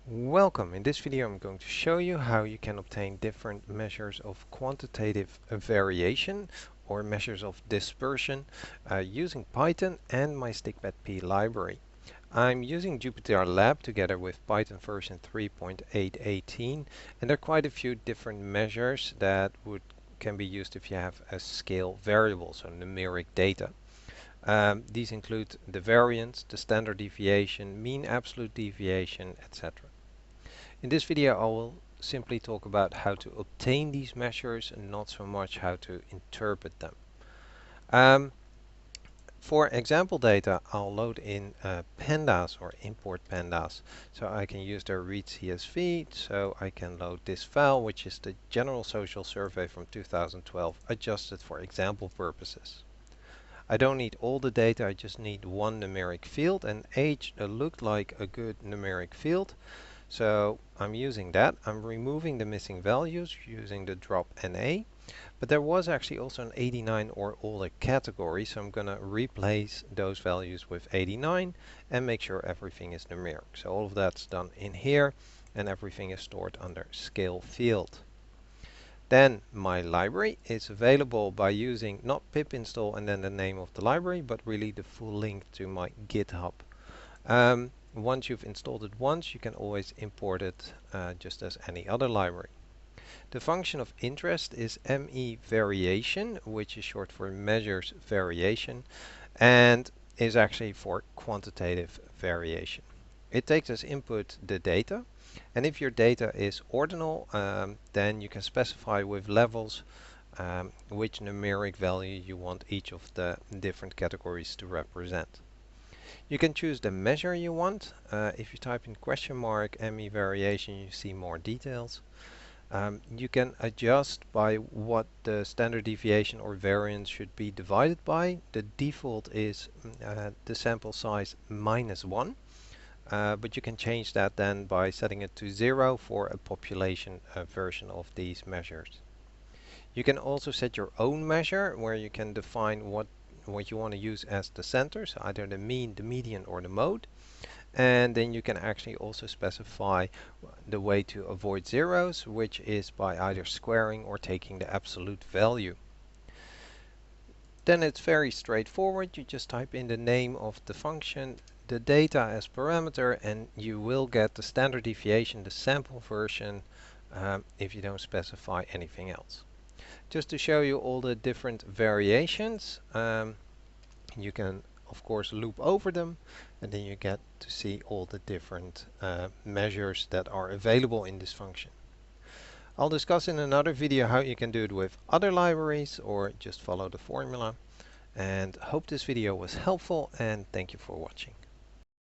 Welcome. In this video I'm going to show you how you can obtain different measures of quantitative variation or measures of dispersion using Python and my stikpetP library. I'm using JupyterLab together with Python version 3.818, and there are quite a few different measures that can be used if you have a scale variable, so numeric data. These include the variance, the standard deviation, mean absolute deviation, etc. In this video I will simply talk about how to obtain these measures and not so much how to interpret them. For example data I'll load in pandas or import pandas, so I can use their read CSV, so I can load this file, which is the general social survey from 2012 adjusted for example purposes. I don't need all the data, I just need one numeric field, and age looked like a good numeric field. So I'm using that. I'm removing the missing values using the drop NA. But there was actually also an 89 or older category, so I'm going to replace those values with 89 and make sure everything is numeric. So all of that's done in here, and everything is stored under scale field. Then my library is available by using not pip install and then the name of the library, but really the full link to my GitHub. Once you've installed it once, you can always import it just as any other library. The function of interest is Variation, which is short for measures variation, and is actually for quantitative variation. It takes as input the data, and if your data is ordinal, then you can specify with levels which numeric value you want each of the different categories to represent. You can choose the measure you want. If you type in question mark ME variation, you see more details. You can adjust by what the standard deviation or variance should be divided by. The default is the sample size -1, but you can change that then by setting it to 0 for a population version of these measures. You can also set your own measure where you can define what you want to use as the center, so either the mean, the median, or the mode. And then you can actually also specify the way to avoid zeros, which is by either squaring or taking the absolute value. Then it's very straightforward. You just type in the name of the function, the data as parameter, and you will get the standard deviation, the sample version, if you don't specify anything else. Just to show you all the different variations, you can of course loop over them, and then you get to see all the different measures that are available in this function. I'll discuss in another video how you can do it with other libraries or just follow the formula, and hope this video was helpful, and thank you for watching.